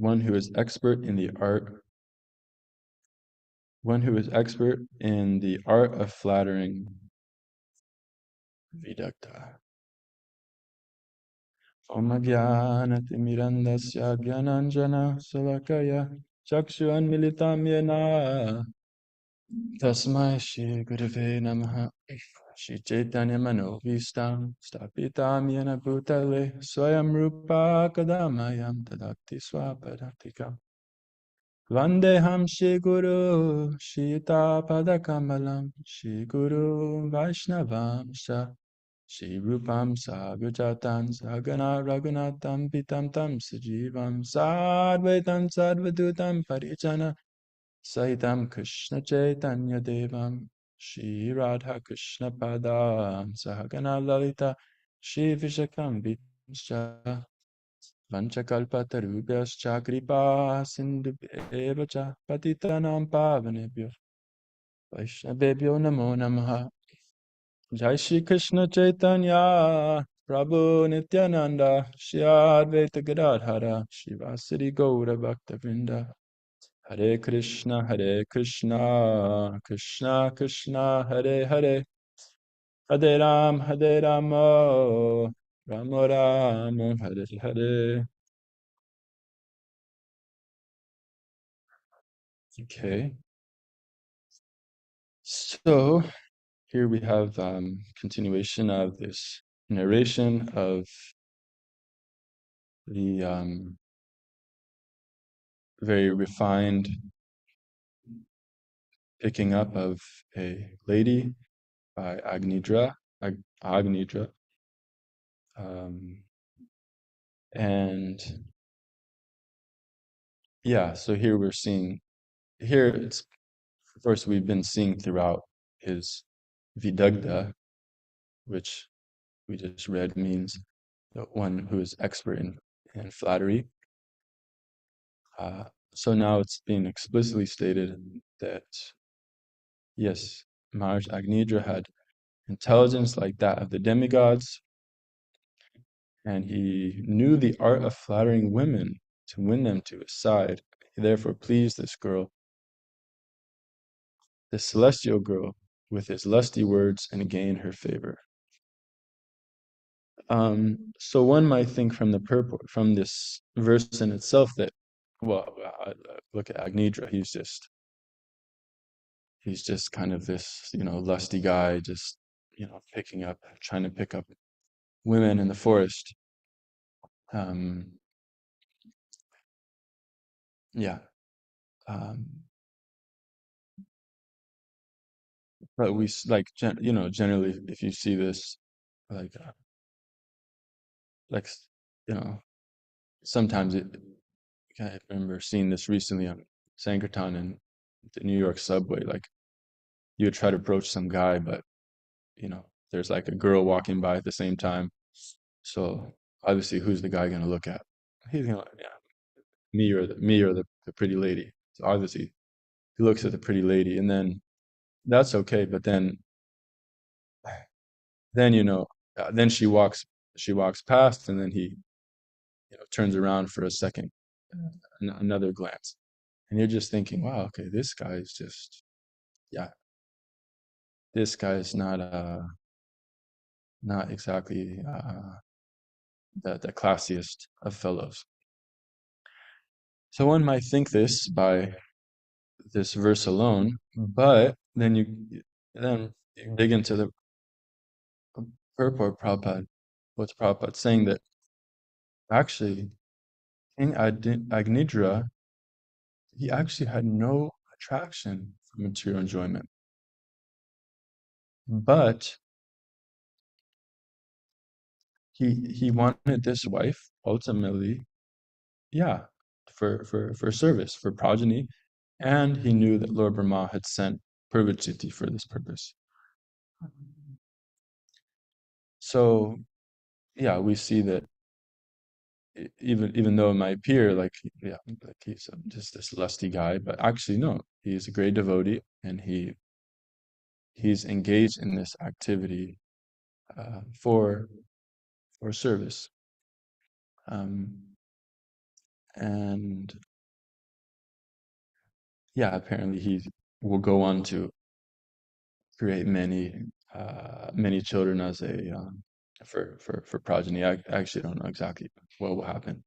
one who is expert in the art of flattering vidagta. Om Jnanatimirandasya Gyananjana Salakaya Chakshuanmilitam Yena Tasmai Shri Gurave Namaha Shri Chaitanya Manovistam Stapitam Yena Bhutale Swayam Rupa Kadamayam Tadakti Swapadaktikam Vandeham Shri Guru Shita Padakamalam Shri Guru Vaishnavam Shri Rupam Sagrajatan Sagana Raghunatam Pitam Tam Sajivam Sadvaitam Sadvadutam Parichana Saitam Krishna Chaitanya Devam Shri Radha Krishna Padam Sahagana Lalita Shri Vishakam Vitamscha Vanchakalpatarubhyascha Kripa Sindhubhyevacha Patitanam Pavanebhyo Vaishnavebhyo Namo Namaha Jai Shri Krishna Chaitanya Prabhu Nityananda Shri Advaita Gadadhara Shivasari Gaura Bhakta Vrinda Hare Krishna Krishna Krishna Hare Hare Hare Rama Rama Rama Hare Hare. Okay, so here we have continuation of this narration of the very refined picking up of a lady by Agnidra. And yeah, so here we're seeing, here it's, first we've been seeing throughout his Vidagda, which we just read means the one who is expert in flattery. So now it's being explicitly stated that, yes, Maharaj Agnidra had intelligence like that of the demigods, and he knew the art of flattering women to win them to his side. He therefore pleased this girl, this celestial girl, with his lusty words and gained her favor. So one might think from the purport, from this verse in itself, that, well, look at Agnidra, he's just kind of this, lusty guy, just, trying to pick up women in the forest. Yeah. But we generally, if you see this, like, like, sometimes I remember seeing this recently on Sankirtan in the New York subway. Like, you would try to approach some guy, but there's like a girl walking by at the same time. So obviously, who's the guy gonna look at? He's gonna, yeah, me or the pretty lady. So obviously, he looks at the pretty lady, and then that's okay. But then then she walks past, and then he turns around for a second, another glance, and you're just thinking, wow, okay, this guy is just, yeah, this guy is not exactly the classiest of fellows. So one might think this by this verse alone, but then you dig into the purport. What's Prabhupada saying, that actually King Agnidra, he actually had no attraction for material enjoyment, but he wanted this wife ultimately, yeah, for service, for progeny, and he knew that Lord Brahma had sent Purvachiti for this purpose. So yeah, we see that even though it might appear like, yeah, like he's just this lusty guy, but actually no, he's a great devotee, and he's engaged in this activity for service. And yeah, apparently he will go on to create many children as a for progeny. I actually don't know exactly what will happen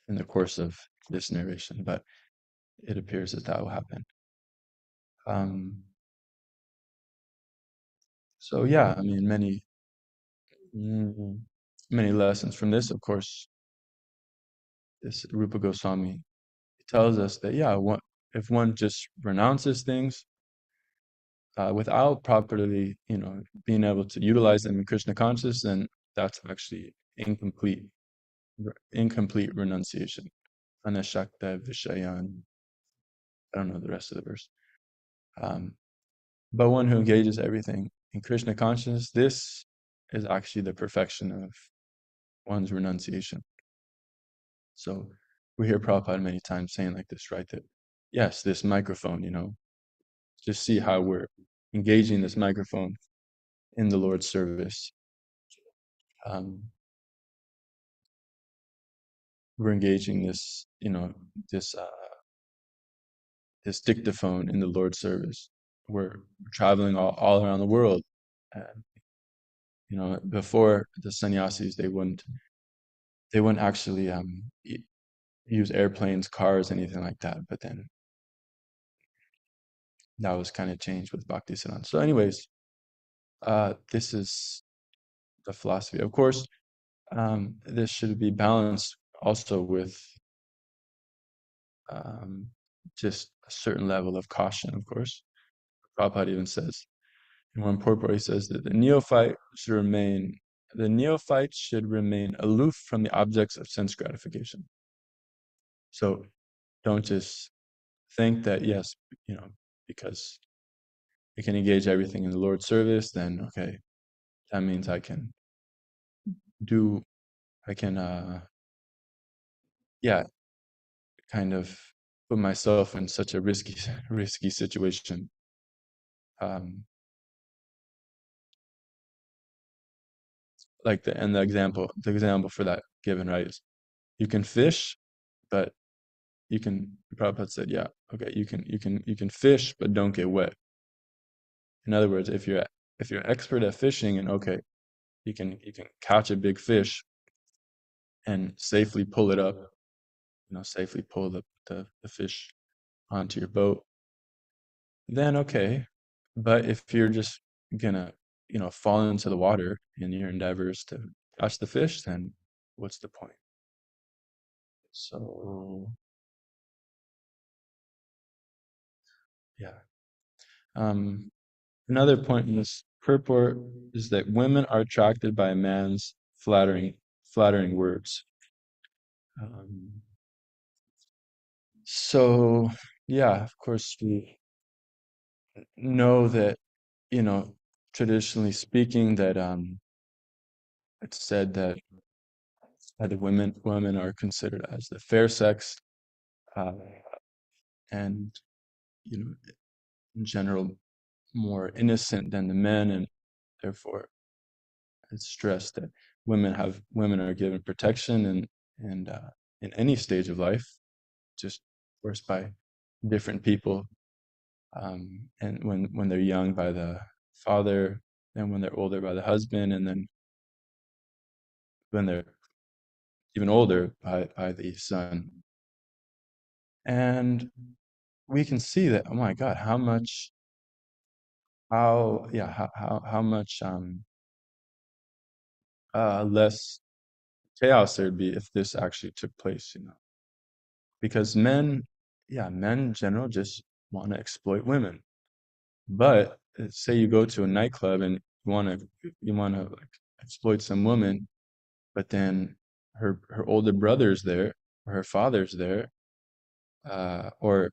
in the course of this narration, but it appears that that will happen. Um, so yeah, I mean, mm, many lessons from this. Of course, this Rupa Goswami tells us that yeah, if one just renounces things without properly, being able to utilize them in Krishna conscious, then that's actually incomplete renunciation. Anashakta Vishayan. I don't know the rest of the verse. Um, but one who engages everything in Krishna consciousness, this is actually the perfection of one's renunciation. So we hear Prabhupada many times saying like this, right? That yes, this microphone, just see how we're engaging this microphone in the Lord's service. Um, we're engaging this this dictaphone in the Lord's service. We're traveling all around the world. And, before the sannyasis, they wouldn't actually use airplanes, cars, anything like that. But then that was kind of changed with Bhakti Siddhanta. So, anyways, this is the philosophy. Of course, this should be balanced also with um, just a certain level of caution, of course. Prabhupada even says, in one purport, he says that the neophyte should remain aloof from the objects of sense gratification. So don't just think that, yes, because I can engage everything in the Lord's service, then okay, that means do, I can, yeah, kind of put myself in such a risky situation. Um, like the example for that given, right, is you can fish, but Prabhupada said, yeah, okay, you can fish, but don't get wet. In other words, if you're expert at fishing and okay, you can catch a big fish and safely pull it up, safely pull the fish onto your boat, then okay. But if you're just gonna, fall into the water in your endeavors to catch the fish, then what's the point? So yeah. Um, Another point in this purport is that women are attracted by a man's flattering words. Um, so yeah, of course we know that, you know, traditionally speaking, that it's said that the women are considered as the fair sex, uh, and in general more innocent than the men, and therefore it's stressed that women are given protection and in any stage of life, just of course by different people, and when they're young by the father, and when they're older by the husband, and then when they're even older by the son. And we can see that, oh my God, how much less chaos there'd be if this actually took place, because men in general just want to exploit women. But say you go to a nightclub and you want to like exploit some woman, but then her older brother's there, or her father's there, or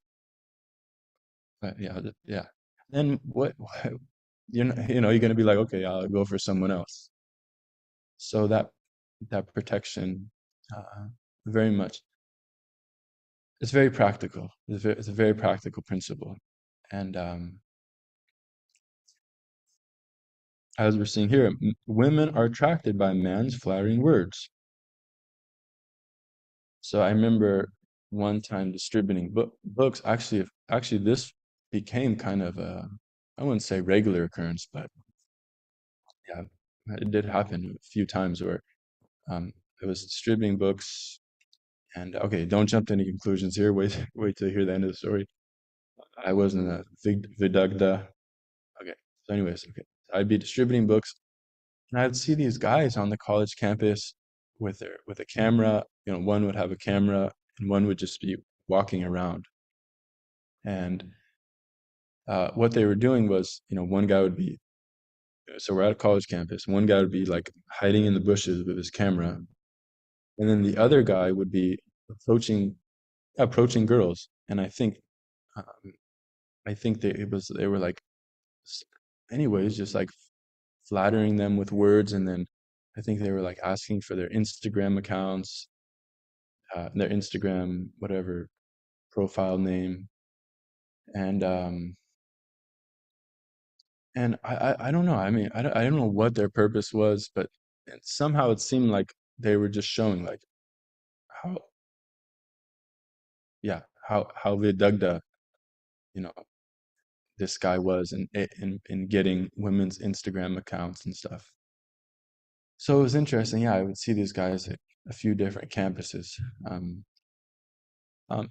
yeah. Then what you're gonna be like, okay, I'll go for someone else. So that protection, uh, very much, it's very practical. It's a very practical principle, and as we're seeing here, women are attracted by man's flattering words. So I remember one time distributing books. Actually, this became kind of a, I wouldn't say regular occurrence, but yeah, it did happen a few times where um, I was distributing books. And okay, don't jump to any conclusions here. Wait, wait till you hear the end of the story. I wasn't a vidugda. Okay, so anyways, okay, I'd be distributing books, and I'd see these guys on the college campus with a camera. You know, one would have a camera, and one would just be walking around. And what they were doing was, you know, one guy would be, so we're at a college campus. One guy would be like hiding in the bushes with his camera, and then the other guy would be approaching girls. And um, I think they were like, s- anyways, just like flattering them with words, and then I think they were like asking for their Instagram accounts, their Instagram whatever profile name, and I don't know. I mean, I don't know what their purpose was, but somehow it seemed like they were just showing like how yeah how vidugda, you know, this guy was in getting women's Instagram accounts and stuff. So it was interesting. Yeah, I would see these guys at a few different campuses. Um,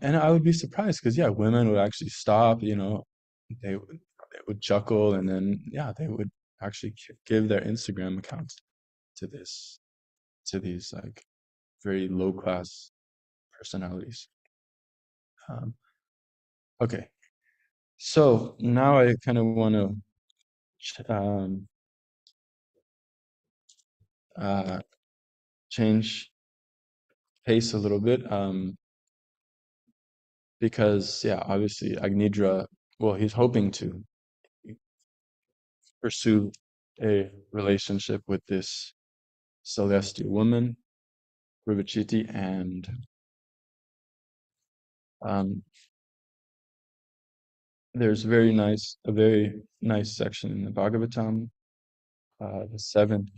and I would be surprised because yeah, women would actually stop, you know, they would chuckle, and then yeah, they would actually give their Instagram accounts to this to these like very low class personalities. Um, okay, so now I kind of want to uh, change pace a little bit, because yeah, obviously Agnidra, well, he's hoping to pursue a relationship with this celestial woman, Rivachiti, and um, there's a very nice section in the Bhagavatam, the seventh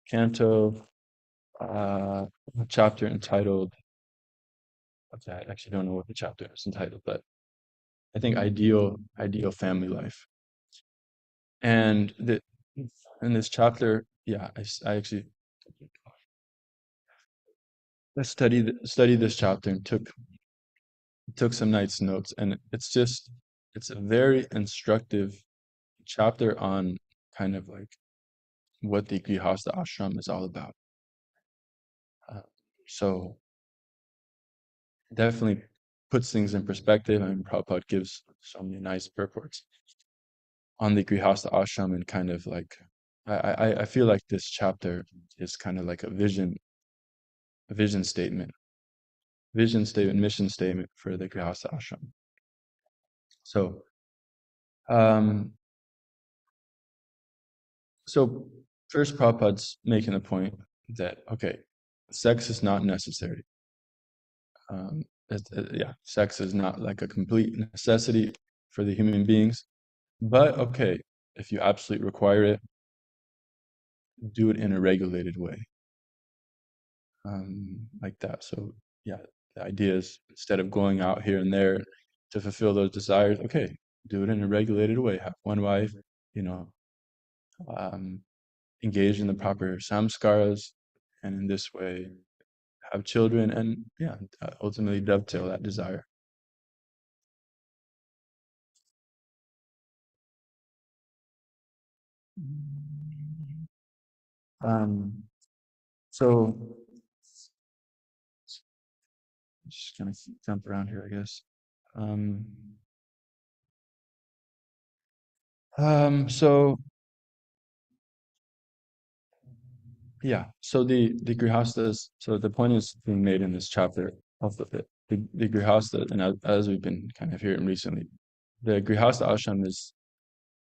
canto, uh, a chapter entitled. Okay, I actually don't know what the chapter is entitled, but I think ideal family life. And in this chapter, yeah, I actually I studied this chapter and took some nice notes, and it's a very instructive chapter on kind of like what the Grihastha ashram is all about. Uh, so definitely puts things in perspective, and Prabhupada gives so many nice purports on the Grihastha ashram, and kind of like I feel like this chapter is kind of like a vision statement, mission statement for the Grihastha ashram. So um, so first Prabhupada's making the point that okay, sex is not necessary. Yeah, sex is not like a complete necessity for the human beings. But okay, if you absolutely require it, do it in a regulated way, like that. So yeah, the idea is instead of going out here and there to fulfill those desires, okay, do it in a regulated way. Have one wife, you know, um, engage in the proper samskaras, and in this way have children, and yeah, ultimately dovetail that desire. Um, so just gonna jump around here, I guess. Um, so yeah, so the grihastas. So the point is being made in this chapter of the grihasta, and as we've been kind of hearing recently, the grihasta ashram is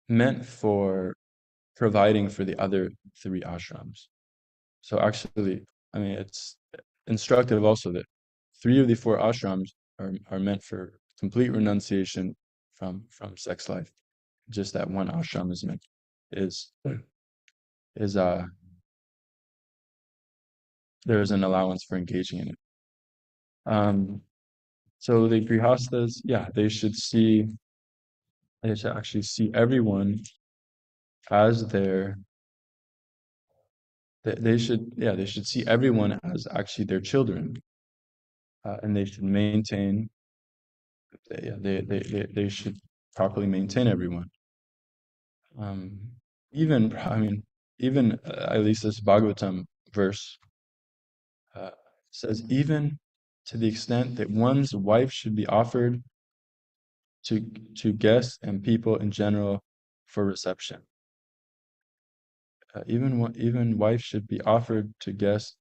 meant for providing for the other three ashrams. So actually, I mean, it's instructive also that three of the four ashrams are meant for complete renunciation from sex life. Just that one ashram is meant is is there is an allowance for engaging in it. Um, so the grihastas, yeah, they should actually see everyone as they should, yeah, they should see everyone as actually their children, and they should maintain, yeah, they should properly maintain everyone. Um, even, I mean, even at least this Bhagavatam verse uh, says, even to the extent that one's wife should be offered to guests and people in general for reception. Even wife should be offered to guests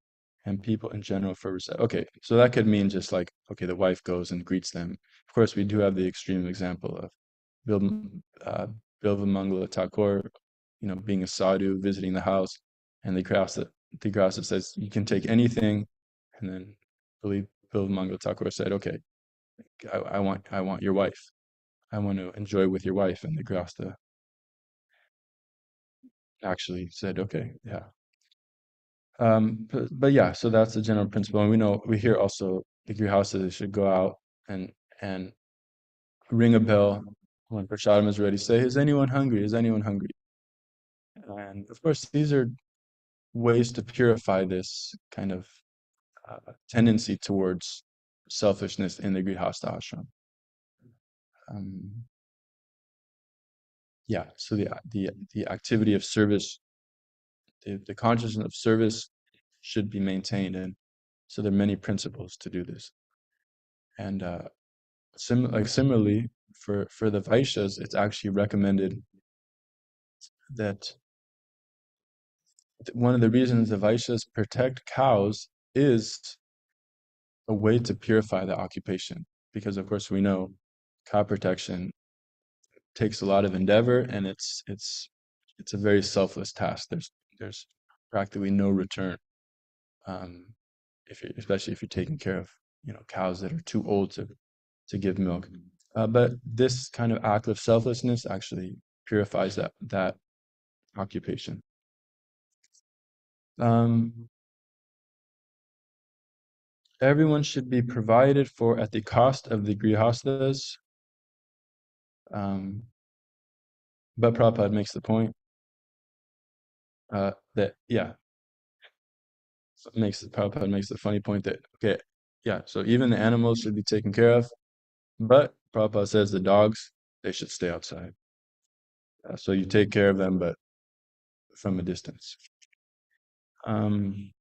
and people in general for reception. Okay, so that could mean just like, okay, the wife goes and greets them. Of course, we do have the extreme example of Bil uh, Bilvamangala Thakur, being a sadhu, visiting the house, and the Grasa says, you can take anything, and then I believe Bilvamangala Thakur said, okay, I want your wife. I want to enjoy with your wife, and the Grasta actually said, okay, yeah. But yeah, so that's the general principle, and we hear also the Grihastas should go out and and ring a bell when prashadam is ready. Say, is anyone hungry? Is anyone hungry? And of course, these are ways to purify this kind of tendency towards selfishness in the Grihastha ashram. Um, yeah, so the activity of service, the consciousness of service should be maintained, and so there are many principles to do this. And similarly, for the Vaishyas, it's actually recommended that one of the reasons the Vaishyas protect cows is a way to purify the occupation, because of course we know cow protection takes a lot of endeavor, and it's a very selfless task. There's practically no return, um, especially if you're taking care of cows that are too old to give milk. But this kind of act of selflessness actually purifies that occupation. Um, Everyone should be provided for at the cost of the grihastas. Um, but Prabhupada makes the point that, yeah, Prabhupada makes the funny point that, okay, yeah, so even the animals should be taken care of, but Prabhupada says the dogs, they should stay outside. So you take care of them, but from a distance. Um,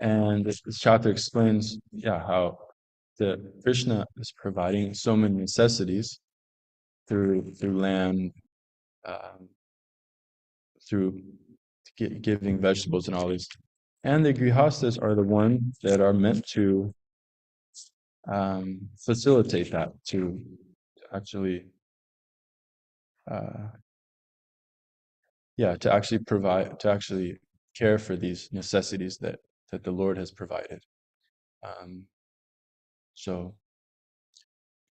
and this chapter explains, yeah, how the Krishna is providing so many necessities through land, um, through giving vegetables and all these. And the grihastas are the ones that are meant to facilitate that, to actually, uh, yeah, to actually provide, to actually care for these necessities that the Lord has provided. Um, so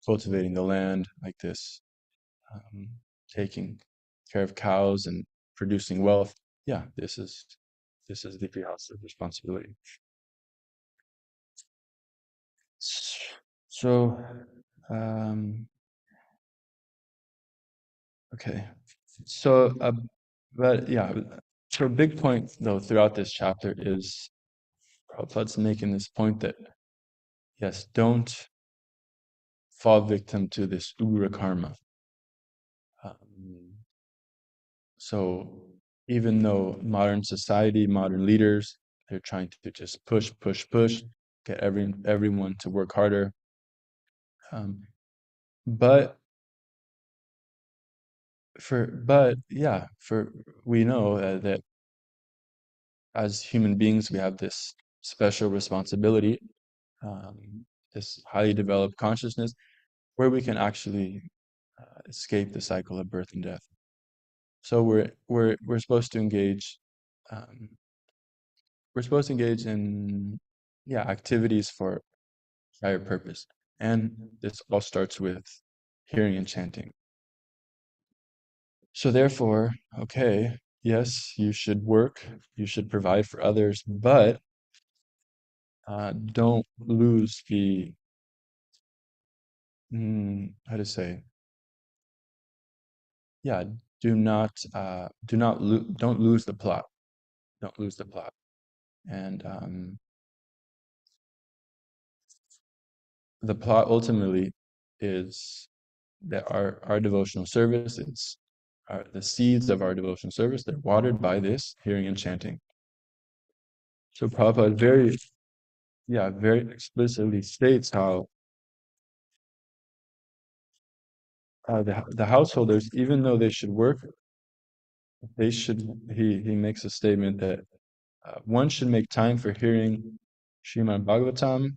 cultivating the land like this, um, taking care of cows and producing wealth. Yeah, this is the Grihasta's responsibility. So, um, okay. So, but yeah, so a big point though throughout this chapter is Prabhupada's making this point that yes, don't fall victim to this ugra karma. Um, so even though modern society, modern leaders, they're trying to just push, push, push, get everyone to work harder. But yeah, for we know that as human beings, we have this special responsibility, this highly developed consciousness, where we can actually escape the cycle of birth and death. So we're supposed to engage, um, we're supposed to engage in, yeah, activities for higher purpose, and this all starts with hearing and chanting. So therefore, okay, yes, you should work, you should provide for others, but don't lose the how to say, yeah, don't lose the plot. Don't lose the plot. And the plot ultimately is that our devotional service, it's the seeds of our devotional service, they're watered by this hearing and chanting. So Prabhupada very explicitly states how the householders, even though they should work, they should, he makes a statement that one should make time for hearing Srimad Bhagavatam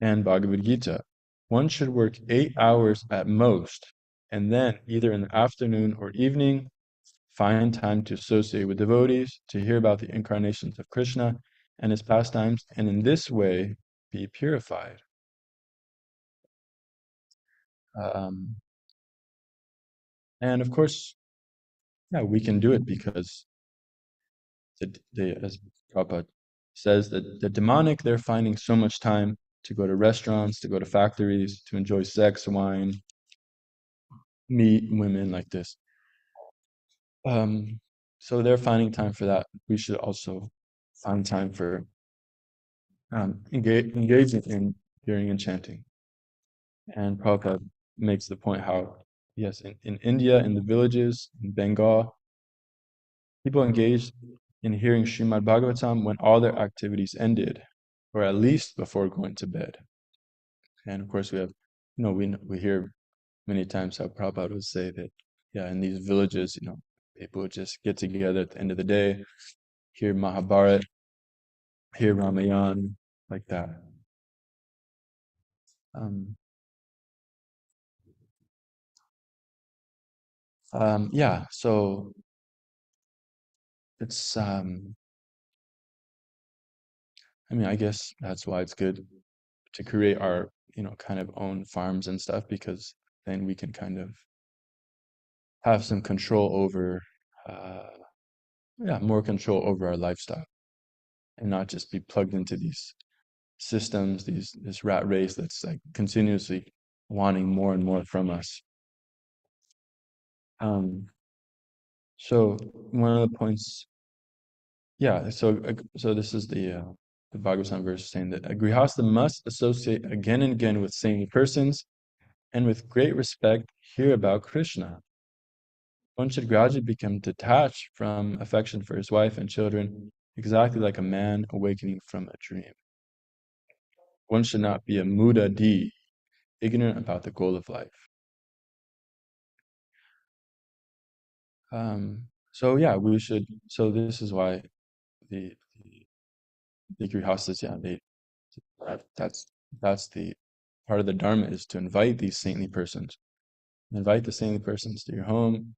and Bhagavad Gita. One should work 8 hours at most, and then either in the afternoon or evening, find time to associate with devotees, to hear about the incarnations of Krishna and his pastimes, and in this way be purified. Um, and of course, yeah, we can do it because as Prabhupada says, that the demonic, they're finding so much time to go to restaurants, to go to factories, to enjoy sex, wine, meat, women like this. Um, so they're finding time for that. We should also find time for engaging in hearing and chanting. And Prabhupada makes the point how, yes, in India, in the villages, in Bengal, people engaged in hearing Srimad Bhagavatam when all their activities ended, or at least before going to bed. And of course, we have, we hear many times how Prabhupada would say that, yeah, in these villages, people would just get together at the end of the day, hear Mahabharata, hear Ramayana, like that. Um, yeah, so it's, I mean, I guess that's why it's good to create our, kind of own farms and stuff, because then we can kind of have some control over, uh, yeah, more control over our lifestyle and not just be plugged into these systems, this rat race that's like continuously wanting more and more from us. Um, so one of the points, yeah, so this is the Bhagavatam verse saying that a grihastha must associate again and again with saintly persons and with great respect hear about Krishna. One should gradually become detached from affection for his wife and children, exactly like a man awakening from a dream. One should not be a mudadi, ignorant about the goal of life. So yeah, we should. So this is why the the grihastas, yeah, that's that's the part of the dharma, is to invite these saintly persons, invite the saintly persons to your home,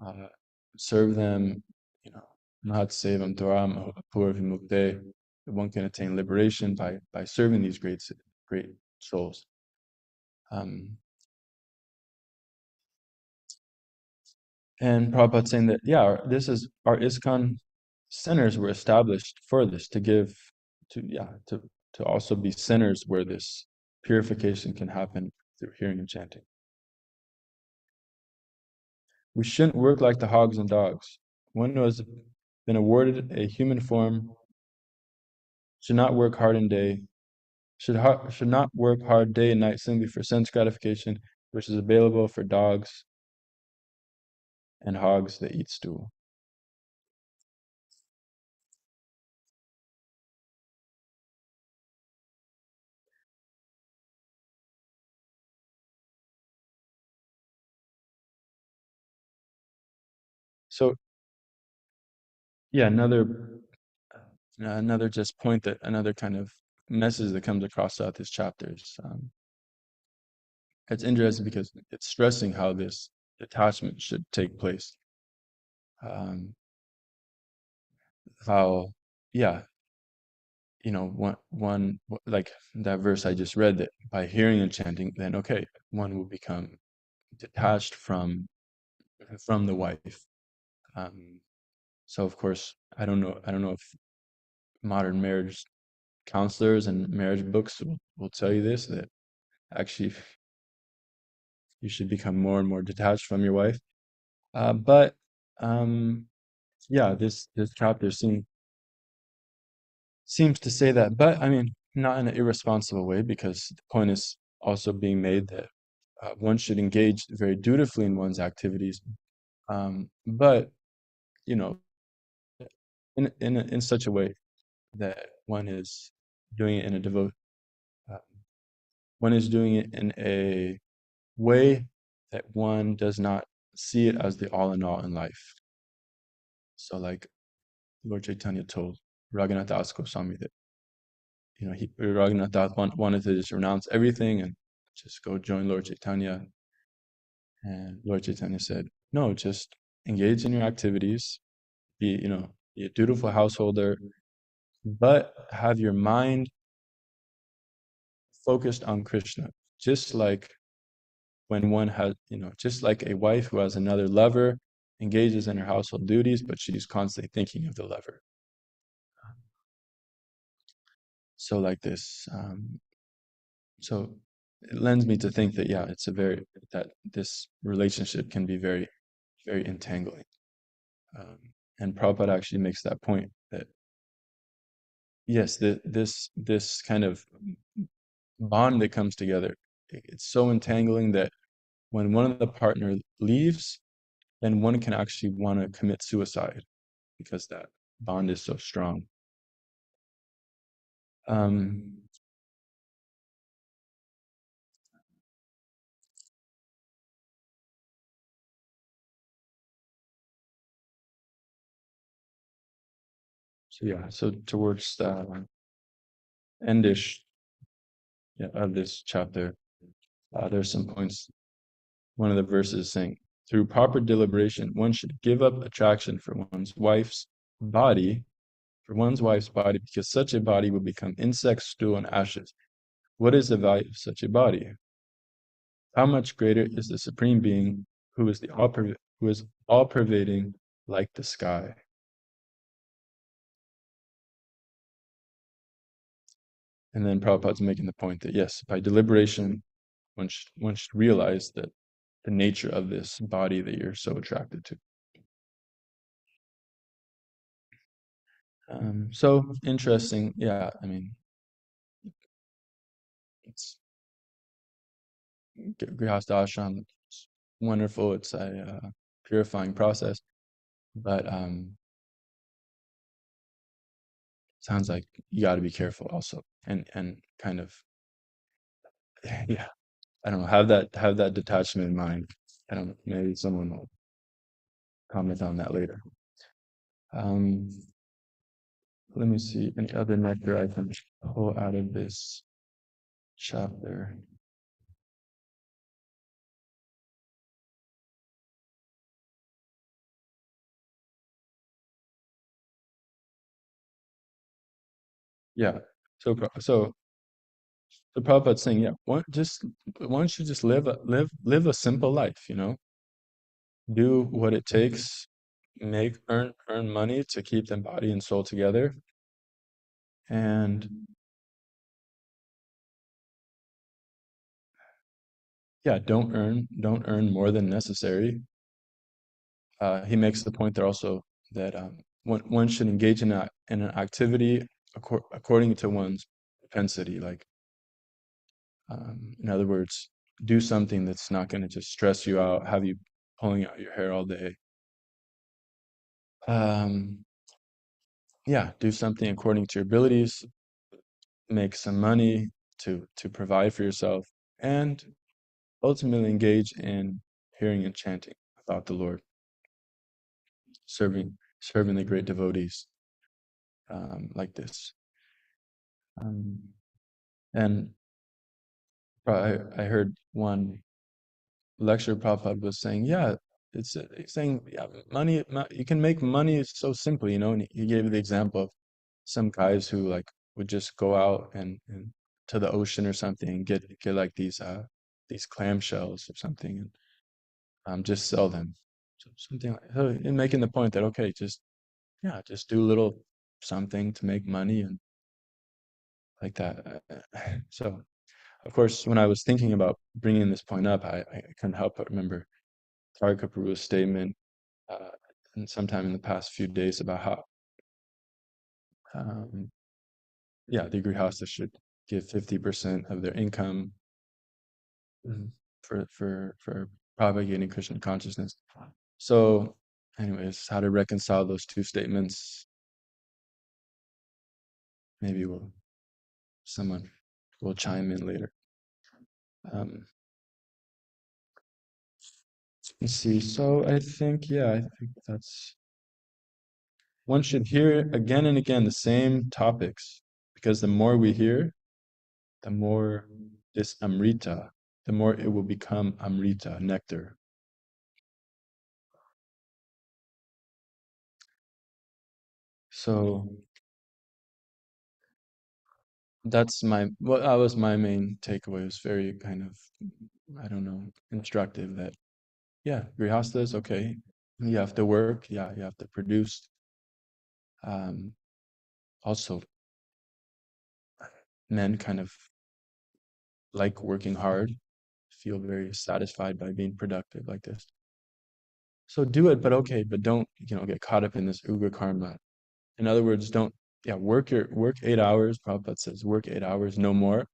uh, serve them. You know, Mahat Sevam Torah Apurva Vimukte. One can attain liberation by serving these great souls. Um, And Prabhupada saying that, yeah, this is our ISKCON centers were established for this, to give, to also be centers where this purification can happen through hearing and chanting. We shouldn't work like the hogs and dogs. One who has been awarded a human form should not work hard in day, should not work hard day and night simply for sense gratification, which is available for dogs and hogs that eat stool. So yeah, another just point, that another kind of message that comes across throughout this chapter is, it's interesting because it's stressing how this detachment should take place. Um, how, yeah, like that verse I just read, that by hearing and chanting, then okay, one will become detached from the wife. Um, so of course, I don't know if modern marriage counselors and marriage books will tell you this, that actually you should become more and more detached from your wife. But um, yeah, this chapter seems to say that, but I mean, not in an irresponsible way, because the point is also being made that one should engage very dutifully in one's activities, but you know, in such a way that one is doing it in a uh, one is doing it in a way that one does not see it as the all in all in life. So, like Lord Chaitanya told Raghunath Das Goswami that Raghunath Das wanted to just renounce everything and just go join Lord Chaitanya, and Lord Chaitanya said, "No, just engage in your activities, be a dutiful householder, but have your mind focused on Krishna, just like when one has, just like a wife who has another lover engages in her household duties, but she's constantly thinking of the lover." So like this, so it lends me to think that, yeah, that this relationship can be very, very entangling. Um, and Prabhupada actually makes that point that yes, this kind of bond that comes together, it's so entangling that when one of the partner leaves, then one can actually want to commit suicide because that bond is so strong. Um, so yeah, so towards the endish, yeah, of this chapter, there's some points. One of the verses saying, through proper deliberation, one should give up attraction body, for one's wife's body, because such a body will become insect, stool, and ashes. What is the value of such a body? How much greater is the Supreme Being who is all pervading like the sky? And then Prabhupada's making the point that yes, by deliberation, one should realize that the nature of this body that you're so attracted to. So interesting. Yeah, I mean, it's Grihastha ashram. It's wonderful. It's a purifying process, but sounds like you got to be careful also, and kind of yeah. I don't know. Have that detachment in mind. I don't know. Maybe someone will comment on that later. Um, Let me see any other nectar I can pull out of this chapter. Yeah. So Prabhupada's saying, yeah, one should just live a simple life, do what it takes, earn money to keep the body and soul together, and yeah, don't earn more than necessary. He makes the point there also that one should engage in an activity according to one's propensity. Like, in other words, do something that's not going to just stress you out, have you pulling out your hair all day. Um, yeah, do something according to your abilities, make some money to provide for yourself, and ultimately engage in hearing and chanting about the Lord, serving the great devotees, like this. Um, and I heard one lecture Prabhupada was saying, yeah, it's saying, yeah, you can make money so simply, and he gave the example of some guys who like would just go out and to the ocean or something and get like these clam shells or something, and just sell them. So something like, so in making the point that okay, just, yeah, just do little something to make money and like that. So, of course, when I was thinking about bringing this point up, I couldn't help but remember Tarikapuru's statement uh, and sometime in the past few days about how, um, yeah, the grihasta should give 50% of their income for propagating Krishna consciousness. So, anyways, how to reconcile those two statements? Maybe someone will chime in later. Um, let's see. So I think, yeah, I think that's one should hear again and again the same topics, because the more we hear, the more this amrita, the more it will become amrita, nectar. So that's that was my main takeaway. It was very kind of, I don't know, instructive that, yeah, grihastha is okay. You have to work, yeah, you have to produce. Also, men kind of like working hard, feel very satisfied by being productive like this. So do it, but okay, but don't, get caught up in this ugra karma. In other words, don't, yeah, work 8 hours. Prabhupada says work 8 hours, no more,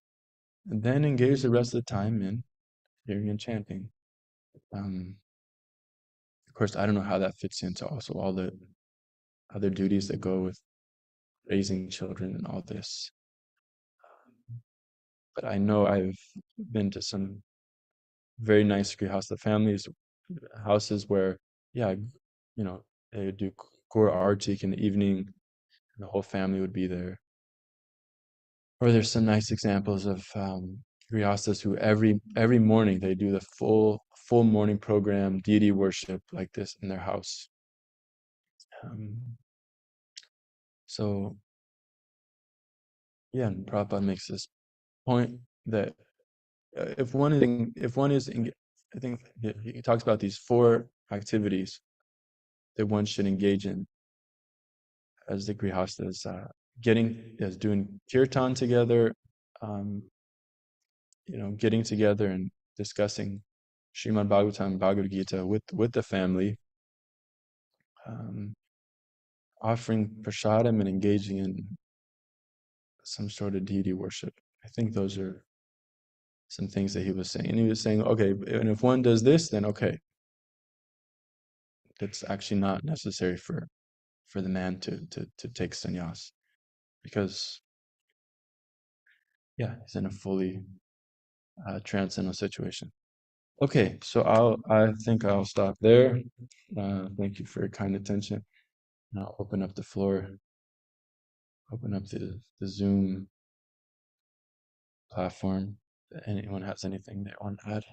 and then engage the rest of the time in hearing and chanting. Of course, I don't know how that fits into also all the other duties that go with raising children and all this. But I know I've been to some very nice grihastha families, houses where, yeah, they would do Guru Artik in the evening, and the whole family would be there. Or there's some nice examples of grihasthas who every morning they do the full morning program, deity worship like this in their house. So yeah, and Prabhupada makes this point that if one is, I think he talks about these 4 activities that one should engage in as the grihastas, doing kirtan together, um, getting together and discussing Srimad Bhagavatam, Bhagavad Gita with the family, offering prasadam and engaging in some sort of deity worship. I think those are some things that he was saying. And he was saying, okay, and if one does this, then okay, it's actually not necessary for the man to take sannyas, because yeah, he's in a fully transcendental situation. Okay, so I think I'll stop there. Thank you for your kind attention. And I'll open up the floor, open up the Zoom platform. If anyone has anything they want to add?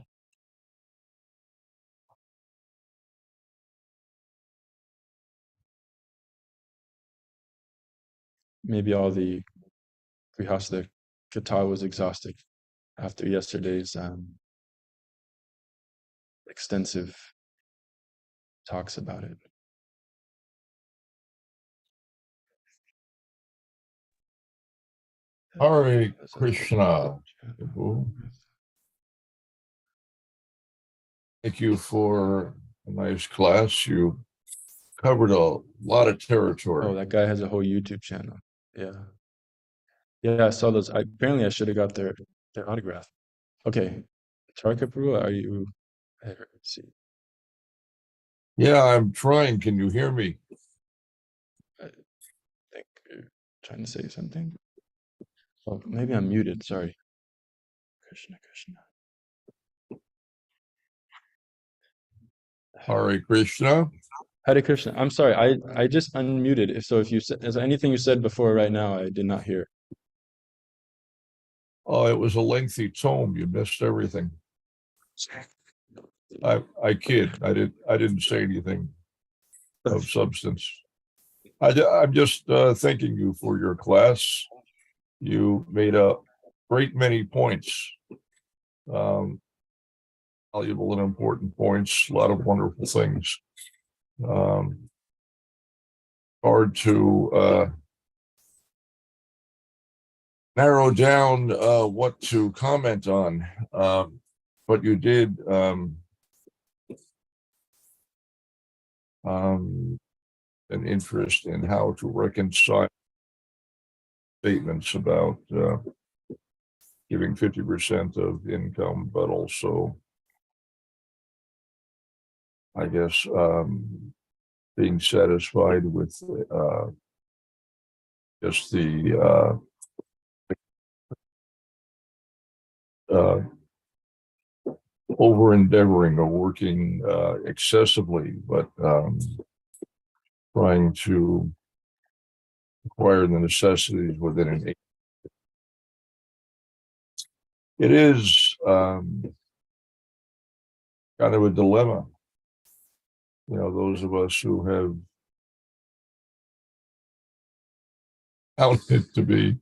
Maybe all the Grihastha Kata was exhausted after yesterday's extensive talks about it. Hare Krishna. Thank you for a nice class. You covered a lot of territory. Oh, that guy has a whole YouTube channel. Yeah. Yeah, I saw those. Apparently I should have got their autograph. Okay. Tarkapuru, are you? Let's see. Yeah, I'm trying. Can you hear me? I think you're trying to say something. Oh, maybe I'm muted. Sorry. Krishna, Krishna. Hare Krishna. Hare Krishna. I'm sorry. I just unmuted. So if you said, is there anything you said before right now, I did not hear. Oh, it was a lengthy tome. You missed everything. I kid. I didn't say anything of substance. I'm just thanking you for your class. You made a great many points, valuable and important points. A lot of wonderful things. Hard to narrow down what to comment on, but you did an interest in how to reconcile statements about giving 50% of income, but also, I guess, being satisfied with just the over endeavoring or working excessively, but trying to acquire the necessities within an. It is kind of a dilemma. You know, those of us who have found it to be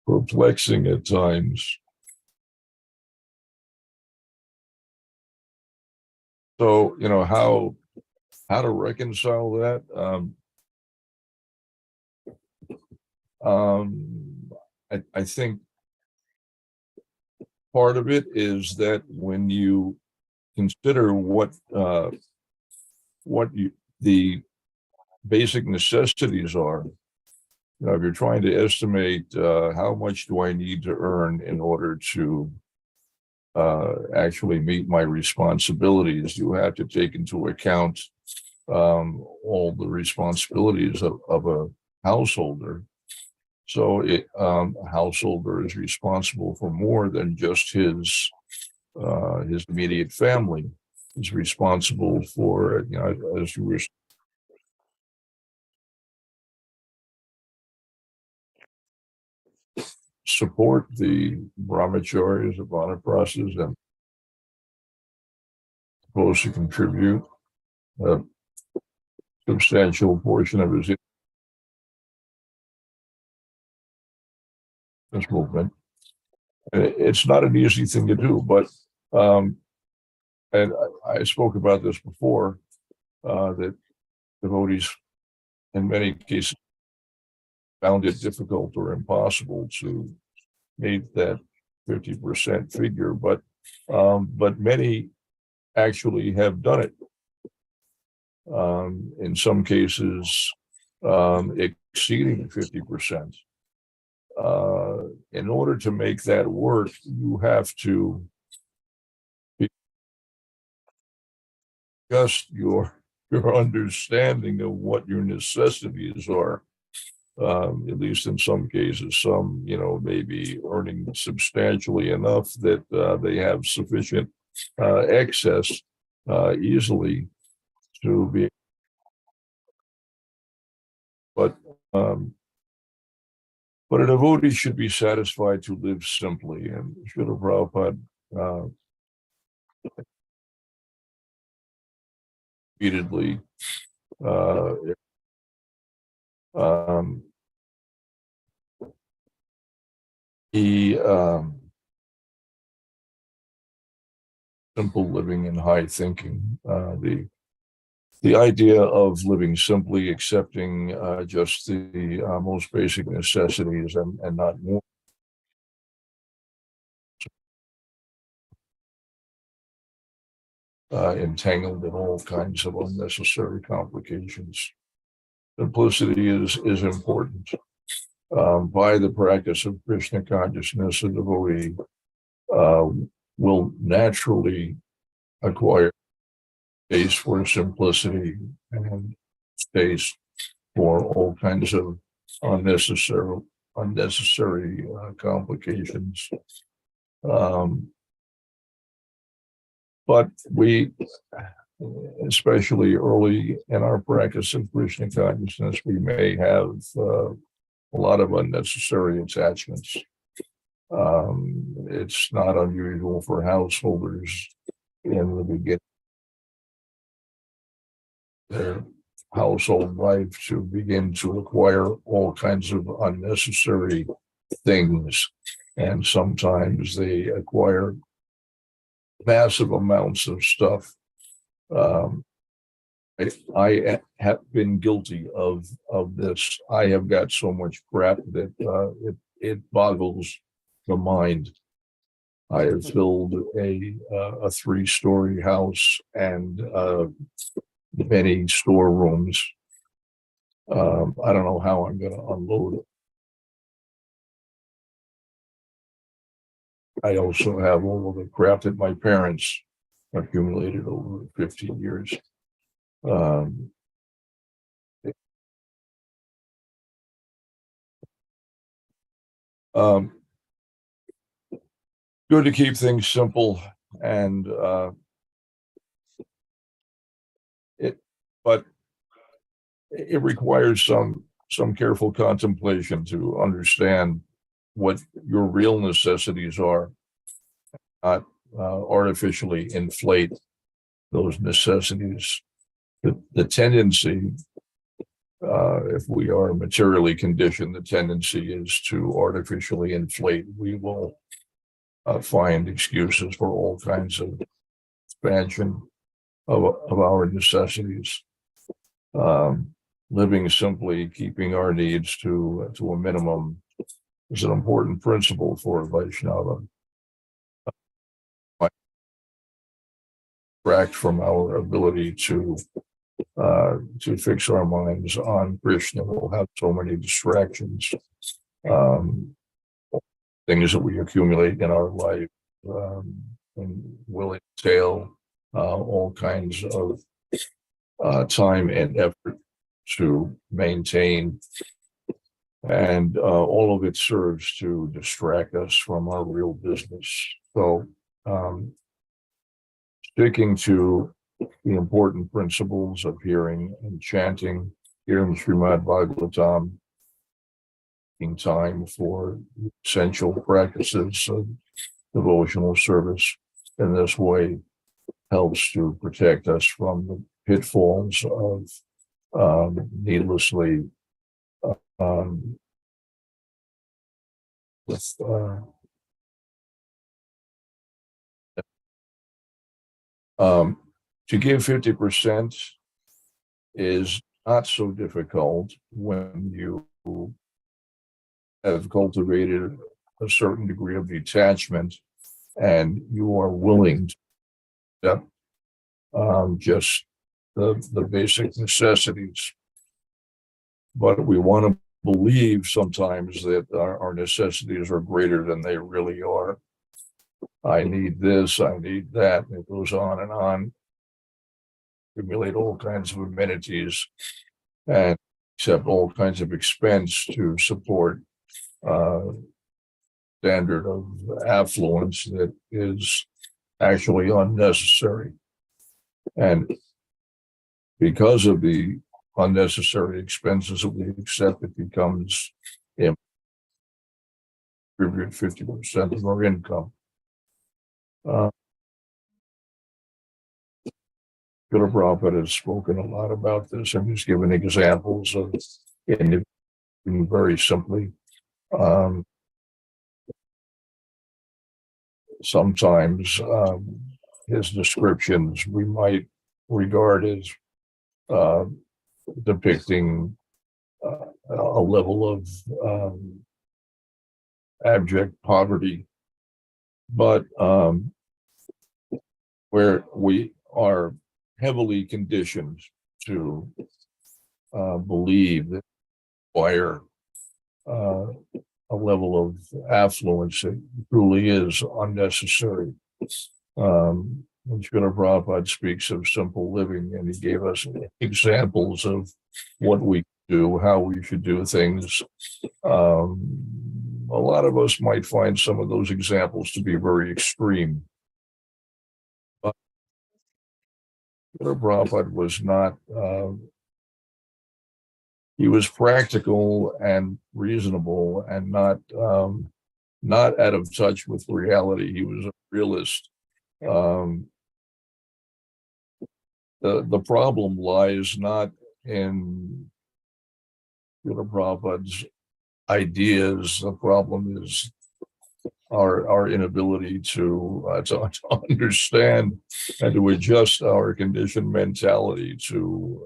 perplexing at times. So, you know, how to reconcile that? I think part of it is that when you consider the basic necessities are, you know, if you're trying to estimate how much do I need to earn in order to actually meet my responsibilities, you have to take into account all the responsibilities of a householder. So a householder is responsible for more than just his immediate family. He's responsible for, you know, as you were support the brahmacharis of vanaprasthas and supposed to contribute a substantial portion of his movement. And it's not an easy thing to do, but and I spoke about this before, that devotees in many cases found it difficult or impossible to meet that 50% figure, but many actually have done it. In some cases, exceeding 50%. In order to make that work, you have to adjust your understanding of what your necessities are. At least in some cases, some, you know, maybe earning substantially enough that they have sufficient excess easily to be. But a devotee should be satisfied to live simply, and Srila Prabhupada repeatedly he simple living and high thinking. The idea of living simply, accepting just the most basic necessities and not more. Entangled in all kinds of unnecessary complications. Simplicity is important. By the practice of Krishna consciousness, a devotee will naturally acquire space for simplicity and space for all kinds of unnecessary complications. But we, especially early in our practice of Krishna consciousness, we may have a lot of unnecessary attachments. It's not unusual for householders in the beginning their household life to begin to acquire all kinds of unnecessary things, and sometimes they acquire massive amounts of stuff. I have been guilty of this. I have got so much crap that it boggles the mind. I have filled a 3-story house and many storerooms. I don't know how I'm going to unload it. I also have all of the crap that my parents accumulated over 15 years. Um, um, Good to keep things simple, and it, but it requires some careful contemplation to understand what your real necessities are, not artificially inflate those necessities. The tendency, if we are materially conditioned, the tendency is to artificially inflate. We will find excuses for all kinds of expansion of our necessities. Living simply, keeping our needs to a minimum, is an important principle for Vaishnava. Distract from our ability to fix our minds on Krishna. We'll have so many distractions, things that we accumulate in our life, and will entail all kinds of time and effort to maintain, and all of it serves to distract us from our real business. So, sticking to the important principles of hearing and chanting, hearing Srimad Bhagavatam, taking time for essential practices of devotional service in this way helps to protect us from the pitfalls of needlessly with to give 50% is not so difficult when you have cultivated a certain degree of detachment and you are willing to accept just the basic necessities. But we want to believe sometimes that our necessities are greater than they really are. I need this, I need that, and it goes on and on. Accumulate all kinds of amenities and accept all kinds of expense to support standard of affluence that is actually unnecessary. And because of the unnecessary expenses that we accept, it becomes 50% of our income. Srila Prabhupada has spoken a lot about this. I'm just giving examples of it very simply. Sometimes his descriptions we might regard as depicting a level of abject poverty, but where we are heavily conditioned to believe that require a level of affluence that truly is unnecessary. When Srila Prabhupada speaks of simple living, and he gave us examples of what we do, how we should do things. A lot of us might find some of those examples to be very extreme. But Srila Prabhupada was not, he was practical and reasonable and not out of touch with reality. He was a realist. The problem lies not in Srila Prabhupada's ideas. The problem is our inability to understand and to adjust our conditioned mentality to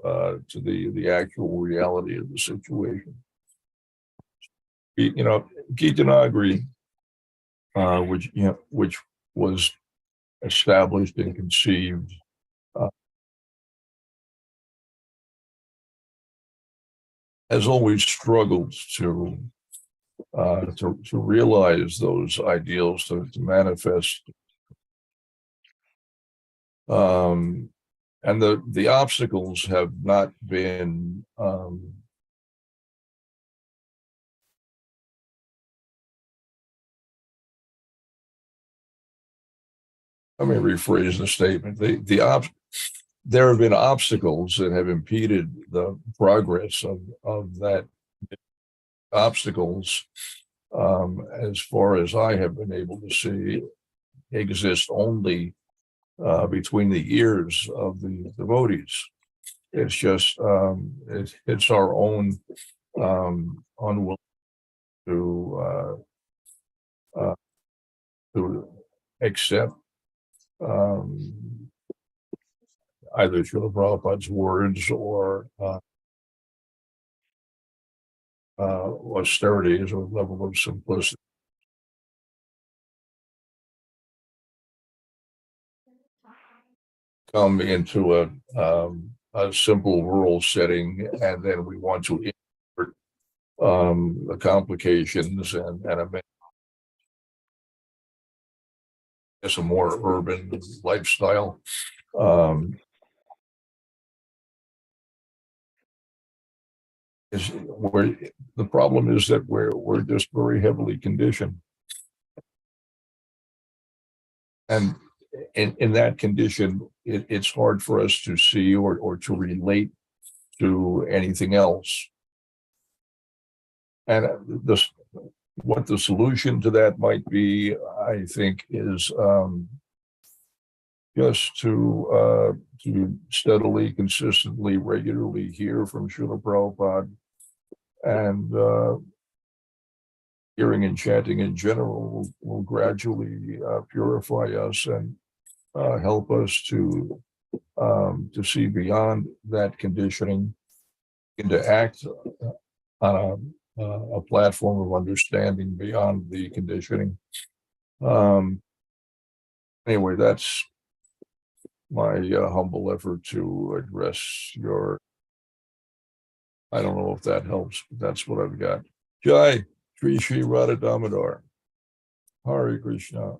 the actual reality of the situation. Gita Nagari, which was established and conceived has always struggled to realize those ideals, to manifest. And the obstacles have not been let me rephrase the statement. There have been obstacles that have impeded the progress of that obstacles, as far as I have been able to see, exist only between the ears of the devotees. It's just it's our own unwilling to accept either Srila Prabhupada's words or austerities or level of simplicity. Come into a simple rural setting, and then we want to insert the complications and a more urban lifestyle. Where the problem is that we're just very heavily conditioned, and in that condition, it's hard for us to see or to relate to anything else. And what the solution to that might be, I think, is just to steadily, consistently, regularly hear from Srila Prabhupada, and hearing and chanting in general will gradually purify us and help us to see beyond that conditioning and to act on a platform of understanding beyond the conditioning. Anyway, that's my humble effort to address your. I don't know if that helps, but that's what I've got. Jai, Shri Shri Radha Damodar. Hare Krishna.